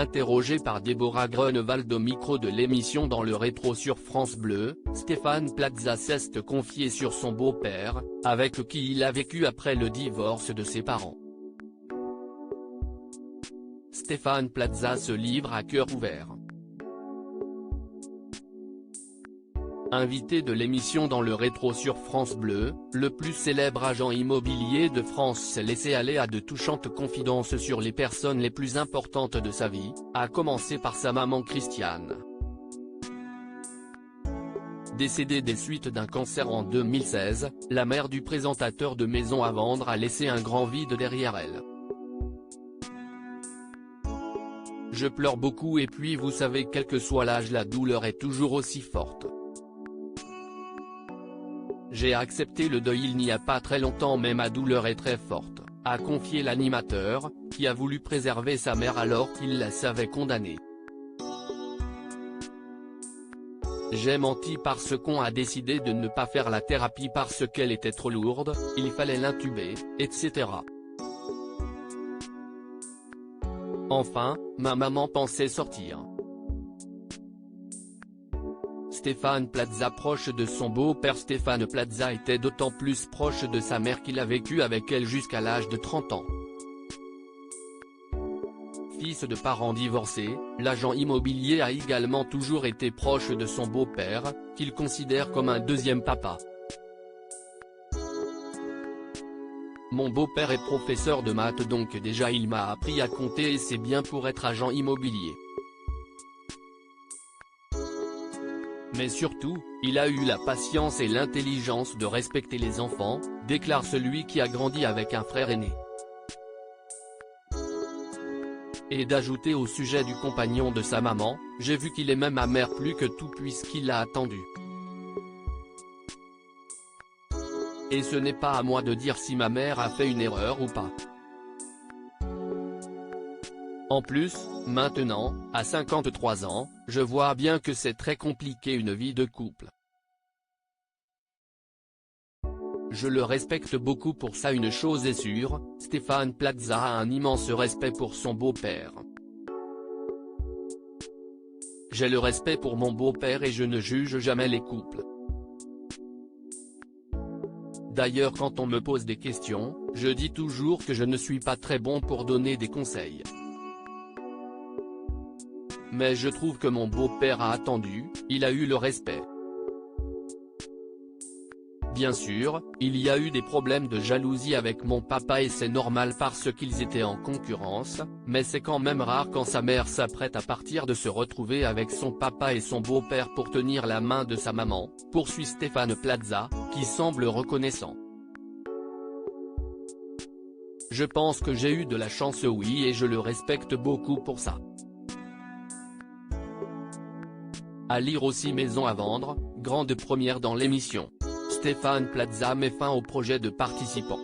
Interrogé par Déborah Grunewald au micro de l'émission Dans le rétro sur France Bleu, Stéphane Plaza s'est confié sur son beau-père, avec qui il a vécu après le divorce de ses parents. Stéphane Plaza se livre à cœur ouvert. Invité de l'émission Dans le rétro sur France Bleu, le plus célèbre agent immobilier de France s'est laissé aller à de touchantes confidences sur les personnes les plus importantes de sa vie, à commencer par sa maman Christiane. Décédée des suites d'un cancer en 2016, la mère du présentateur de Maison à vendre a laissé un grand vide derrière elle. Je pleure beaucoup et puis vous savez quel que soit l'âge la douleur est toujours aussi forte. J'ai accepté le deuil il n'y a pas très longtemps mais ma douleur est très forte, a confié l'animateur, qui a voulu préserver sa mère alors qu'il la savait condamnée. J'ai menti parce qu'on a décidé de ne pas faire la thérapie parce qu'elle était trop lourde, il fallait l'intuber, etc. Enfin, ma maman pensait sortir. Stéphane Plaza proche de son beau-père. Stéphane Plaza était d'autant plus proche de sa mère qu'il a vécu avec elle jusqu'à l'âge de 30 ans. Fils de parents divorcés, l'agent immobilier a également toujours été proche de son beau-père, qu'il considère comme un deuxième papa. Mon beau-père est professeur de maths donc déjà il m'a appris à compter et c'est bien pour être agent immobilier. Mais surtout, il a eu la patience et l'intelligence de respecter les enfants, déclare celui qui a grandi avec un frère aîné. Et d'ajouter au sujet du compagnon de sa maman, j'ai vu qu'il aimait ma mère plus que tout puisqu'il l'a attendue. Et ce n'est pas à moi de dire si ma mère a fait une erreur ou pas. En plus, maintenant, à 53 ans, je vois bien que c'est très compliqué une vie de couple. Je le respecte beaucoup pour ça. Une chose est sûre, Stéphane Plaza a un immense respect pour son beau-père. J'ai le respect pour mon beau-père et je ne juge jamais les couples. D'ailleurs quand on me pose des questions, je dis toujours que je ne suis pas très bon pour donner des conseils. Mais je trouve que mon beau-père a attendu, il a eu le respect. Bien sûr, il y a eu des problèmes de jalousie avec mon papa et c'est normal parce qu'ils étaient en concurrence, mais c'est quand même rare quand sa mère s'apprête à partir de se retrouver avec son papa et son beau-père pour tenir la main de sa maman, poursuit Stéphane Plaza, qui semble reconnaissant. Je pense que j'ai eu de la chance oui et je le respecte beaucoup pour ça. À lire aussi Maison à vendre, grande première dans l'émission. Stéphane Plaza met fin au projet de participants.